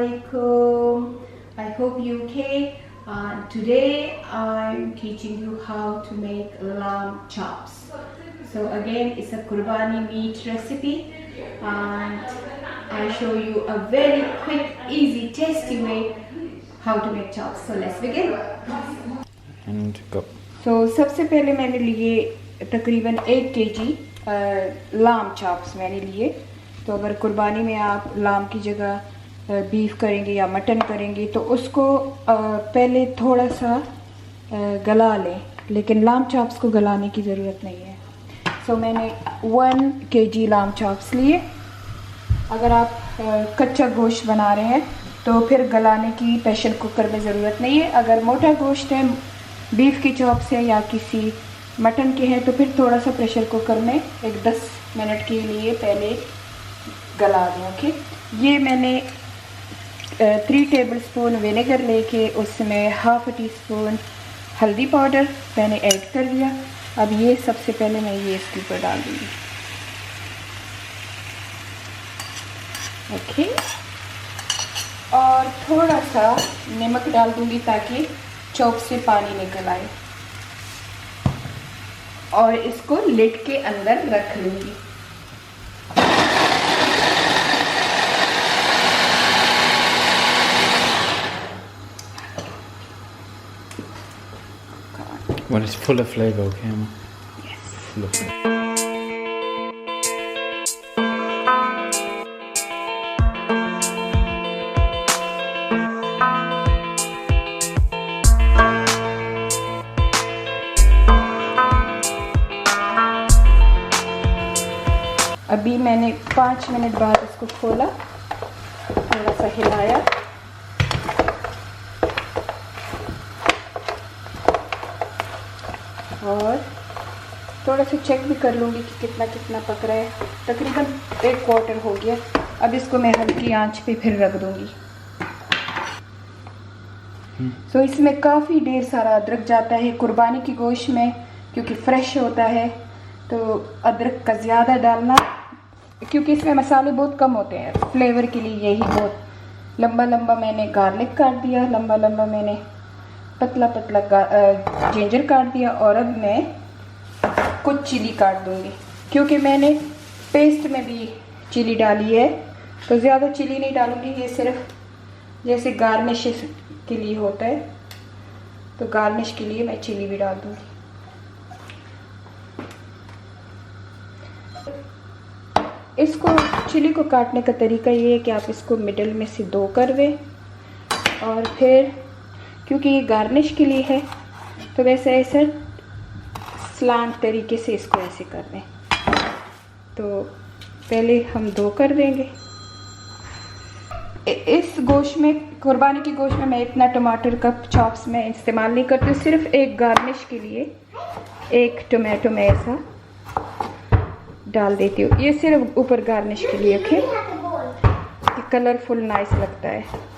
Assalamualaikum. I hope you okay. Today I'm teaching you how to make lamb chops. So again, it's a Qurbani meat recipe, and I show you a very quick, easy, tasty way how to make chops. So let's begin. And go. So सबसे पहले मैंने लिए तकरीबन 1 kg लाम chops मैंने लिए। तो अगर कुर्बानी में आप लाम की जगह बीफ करेंगे या मटन करेंगे तो उसको पहले थोड़ा सा गला लें, लेकिन लाम चॉप्स को गलाने की ज़रूरत नहीं है। सो मैंने 1 kg लाम चॉप्स लिए। अगर आप कच्चा गोश्त बना रहे हैं तो फिर गलाने की प्रेशर कुकर में ज़रूरत नहीं है। अगर मोटा गोश्त है, बीफ की चॉप्स है या किसी मटन के हैं, तो फिर थोड़ा सा प्रेशर कुकर में एक 10 मिनट के लिए पहले गला दें। ओके, ये मैंने 3 टेबलस्पून विनेगर लेके उसमें ½ टीस्पून हल्दी पाउडर मैंने ऐड कर दिया। अब ये सबसे पहले मैं ये इसके ऊपर डाल दूँगी। ओके, और थोड़ा सा नमक डाल दूँगी ताकि चॉप से पानी निकल आए, और इसको लिड के अंदर रख लूँगी। When it's full of flavor, okay? Yes. Full of flavor. अभी मैंने 5 मिनट बाद इसको खोला, थोड़ा सा हिलाया, और थोड़ा सा चेक भी कर लूँगी कि कितना कितना पक रहा है। तकरीबन 1 क्वार्टर हो गया। अब इसको मैं हल्की आंच पे फिर रख दूँगी। सो इसमें काफ़ी ढेर सारा अदरक जाता है कुर्बानी की गोश्त में, क्योंकि फ्रेश होता है तो अदरक का ज़्यादा डालना, क्योंकि इसमें मसाले बहुत कम होते हैं फ्लेवर के लिए। यही बहुत लंबा लंबा मैंने गार्लिक काट दिया, लंबा लंबा मैंने पतला पतला जिंजर काट दिया, और अब मैं कुछ चिली काट दूंगी, क्योंकि मैंने पेस्ट में भी चिली डाली है तो ज़्यादा चिली नहीं डालूंगी। ये सिर्फ जैसे गार्निश के लिए होता है, तो गार्निश के लिए मैं चिली भी डाल दूंगी। इसको चिली को काटने का तरीका ये है कि आप इसको मिडल में से 2 कर दें, और फिर क्योंकि ये गार्निश के लिए है तो वैसे ऐसे स्लांट तरीके से इसको ऐसे कर दें। तो पहले हम 2 कर देंगे। इस गोश्त में, कुर्बानी की गोश्त में, मैं इतना टमाटर का चॉप्स में इस्तेमाल नहीं करती, सिर्फ एक गार्निश के लिए 1 टमाटो मैं ऐसा डाल देती हूँ। ये सिर्फ ऊपर गार्निश के लिए। ओके, ये कलरफुल नाइस लगता है।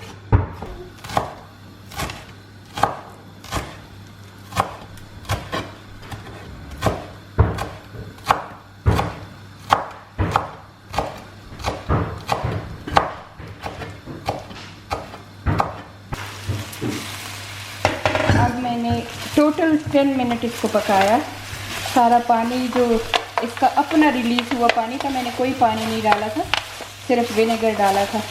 अब मैंने टोटल 10 मिनट इसको पकाया। सारा पानी जो इसका अपना रिलीज़ हुआ पानी था, मैंने कोई पानी नहीं डाला था, सिर्फ विनेगर डाला था,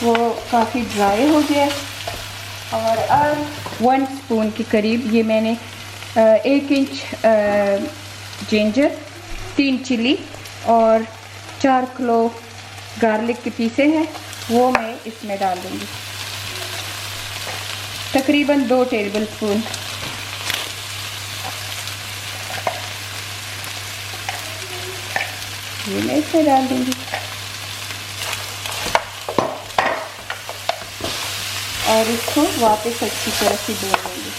वो काफ़ी ड्राई हो गया। और अब 1 स्पून के करीब ये मैंने 1 इंच जिंजर, 3 चिली और 4 क्लोव गार्लिक के पीसे हैं, वो मैं इसमें डाल दूँगी। तकरीबन 2 टेबलस्पून। ये मैं इसमें डाल दूँगी, और इसको वापस अच्छी तरह से भून लूँगी।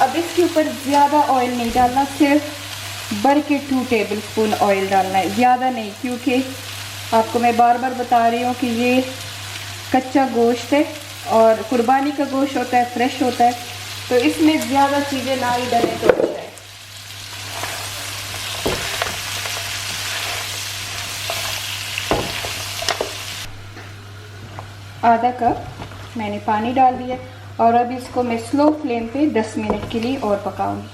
अब इसके ऊपर ज़्यादा ऑयल नहीं डालना, सिर्फ भर के 2 टेबलस्पून ऑयल डालना है, ज़्यादा नहीं, क्योंकि आपको मैं बार बार बता रही हूँ कि ये कच्चा गोश्त है और कुर्बानी का गोश्त होता है, फ्रेश होता है, तो इसमें ज़्यादा चीज़ें ना ही डलें तो अच्छा है। आधा कप मैंने पानी डाल दिया और अब इसको मैं स्लो फ्लेम पे 10 मिनट के लिए और पकाऊंगी।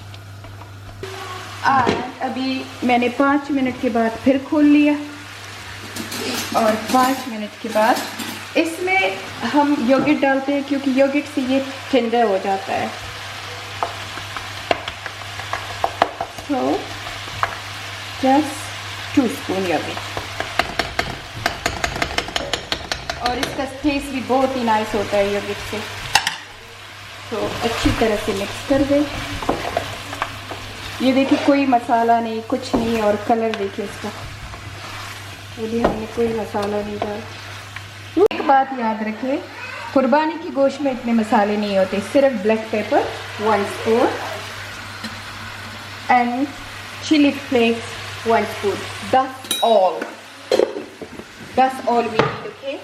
अभी मैंने 5 मिनट के बाद फिर खोल लिया और 5 मिनट के बाद इसमें हम योगर्ट डालते हैं क्योंकि योगर्ट से ये ठंडा हो जाता है। So just 2 स्पून योगर्ट और इसका टेस्ट भी बहुत ही नाइस होता है योगर्ट से। तो अच्छी तरह से मिक्स कर दें। ये देखिए कोई मसाला नहीं, कुछ नहीं, और कलर देखिए इसका, ये भी हमने कोई मसाला नहीं डाला। एक बात याद रखें, कुर्बानी की गोश्त में इतने मसाले नहीं होते, सिर्फ black pepper 1 spoon and chilli flakes 1 spoon, that's all we need, okay?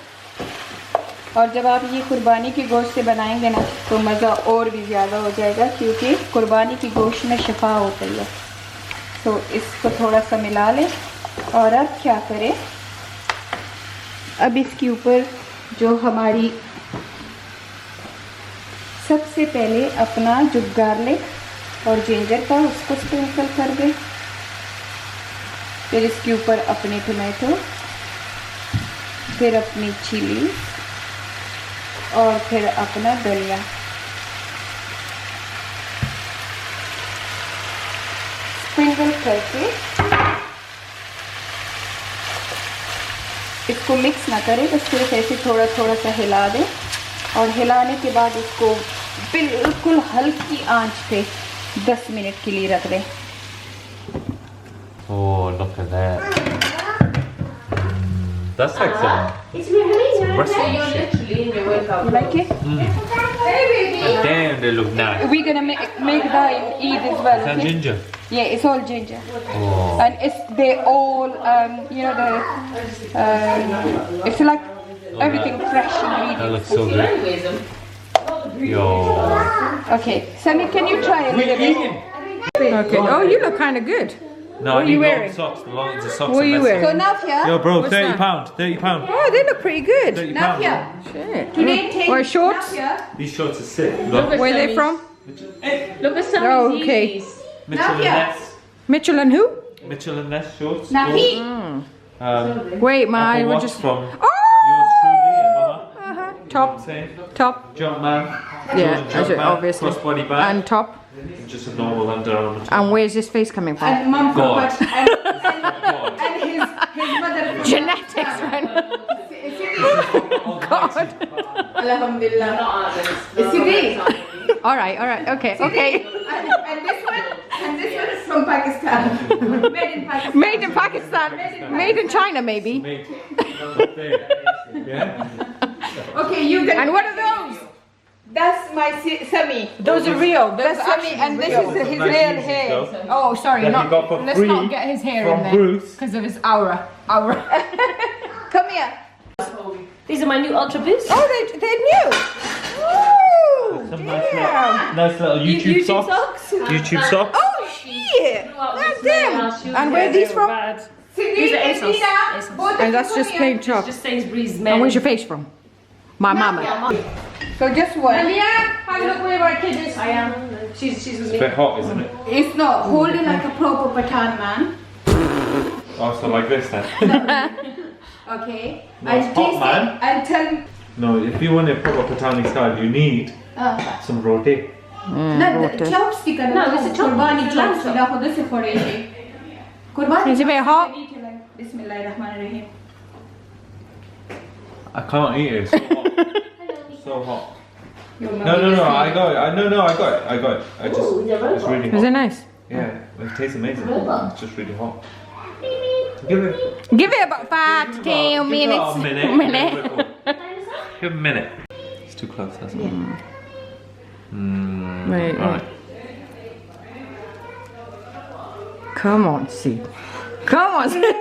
और जब आप ये कुर्बानी की गोश्त से बनाएंगे ना तो मज़ा और भी ज़्यादा हो जाएगा क्योंकि कुर्बानी की गोश्त में शफा होती है। तो इसको थोड़ा सा मिला लें और अब क्या करें, अब इसके ऊपर जो हमारी सबसे पहले अपना जो गार्लिक और जिंजर का उसको स्प्रिंकल कर दें, फिर इसके ऊपर अपने टमाटो, फिर अपनी चिली और फिर अपना धनिया। स्प्रिंकल करके इसको मिक्स ना करें, बस सिर्फ ऐसे थोड़ा थोड़ा सा हिला दें और हिलाने के बाद इसको बिल्कुल हल्की आंच पे 10 मिनट के लिए रख दें। Oh, look at that. That's excellent. It's really Some recipe You're shit. literally in your workout. You like it? Damn, they look nice. We're gonna make that in Eid as well. Is that Okay? ginger? Yeah, it's all ginger, Oh. and they all you know it's like everything fresh That ingredients. looks so good. Anyways, Yo. Okay, Sammy, can you try a little bit? Okay. Oh, you look kind of good. No, What I are you need long wearing? socks. The long the socks What are you messy. wearing? So Nafia, Yo, bro, What's £30. that? £30. Oh, they look pretty good. £30. Nafia, Shit. today take Or shorts? Nafia. These shorts are sick. Look Look. at Where are they Sammy's. from? Look at some Oh, of okay. these. Mitchell and Nafia. Ness. Mitchell and who? Mitchell and Ness shorts. Nafi. Wait, my Apple we're Watch just. from Oh! yours truly and Mama. Top, Same. top, Jumpman. Yeah, as it- obviously. Crossbody bag. and top. Just a normal Under Armour top. And where's this face coming from? And mum God. forgot. And his mother. Genetics, man. God. Alhamdulillah. Not others. Sibi. All right, okay, okay. And this one is from Pakistan. Made in Pakistan. Made in Pakistan. Made in China, maybe. Mate, up there. Yeah? Okay, you can. And what are those? That's my Sammy. Those are real. That's Sammy, and this is his Nice real Yeezys, hair. though. Oh, sorry, That not. you got for Let's free not get his hair from in there Bruce. because of his aura. Come here. These are my new Ultra Boosts. Oh, they're new. Ooh, Some damn. nice little YouTube, socks. YouTube socks. Oh shit! That's them. And where are these from? These are ASOS. ASOS. And that's just plain chop. Just Sainsbury's And men. where's your face from? My mama. So just one. Have a look where our kid is. I am. She's with It's me. a bit hot, isn't it? It's not. Hold it like a proper Pathan man. Oh, so like this then. Okay. No, it's hot, man. And tell. No, if you want a proper Patani style, you need some roti. No, chopstick. No, this is chop- Kurbani it's lamb chopstick. That's what this is for. Kurbani. Is it very hot? Bismillahirrahmanirrahim. I can't eat it. It's so hot. So hot. Your No, mummy no, is no. saying- I got it. I got it. I got it. I just. Ooh, they're It's really Is it hot. nice? Yeah, it tastes amazing. It's just really hot. Give it. Give it about 5 to 10 Give it minutes. a minute. Give it a minute. It's too close, that's it. Wait, Alright. Come on, see. Come on. See.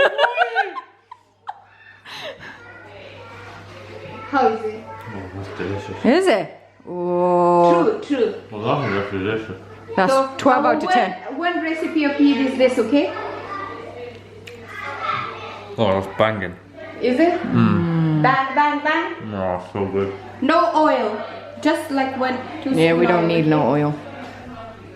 How is it? Oh, that's delicious. Is it? Oh, True. Well, that's delicious. that's 12 out of 10. One recipe of Eid is this, okay? Oh, that's banging. Is it? Bang, bang, bang. Oh, so good. No oil. Just like 1 2 Yeah, we don't spoon need oil. no oil.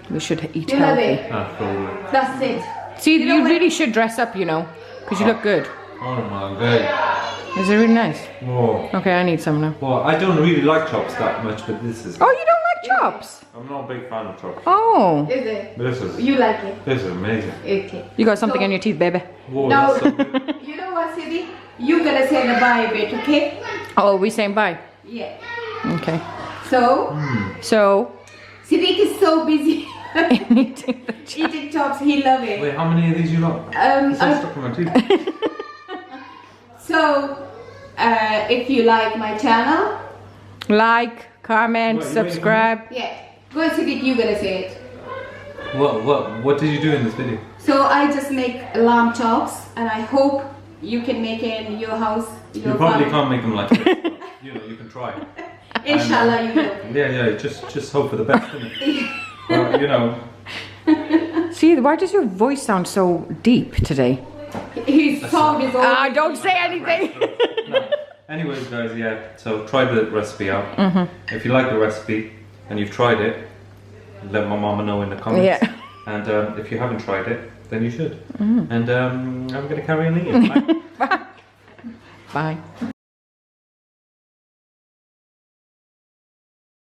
We should eat You love healthy. it. That's so good. That's it. See, You know you what- really should dress up, you know, because you look good. Oh my god. Is it really nice? Oh. Okay, I need some now. Well, I don't really like chops that much, but this is. Oh, you don't like chops? I'm not a big fan of chops. Oh, Is it? This is. You like it? This is amazing. Okay. you got something So- on your teeth, baby. Whoa, No. that's so good. You know what, Sidi? You gonna say the bye bit, okay? Oh, we saying bye. Yeah. Okay. So, So, Siddiq is so busy eating the chops. eating chops. He love it. Wait, how many of these you got? It's all stuck in my teeth. So, if you like my channel, Like, comment, Wait, wait, subscribe. yeah, go ahead, Siddiq. You gonna say it. What did you do in this video? So I just make lamb chops, and I hope you can make it in your house. You Your probably family. can't make them like this, but, you know, you can try. Inshallah, you will. Yeah, just hope for the best, innit? Well, you know, See, why does your voice sound so deep today? His song is all. Ah, don't say anything. no. Anyways, guys, yeah. So try the recipe out. If you like the recipe and you've tried it, let my mama know in the comments. Yeah. And if you haven't tried it, then you should. And I'm gonna carry on eating. Bye. Bye.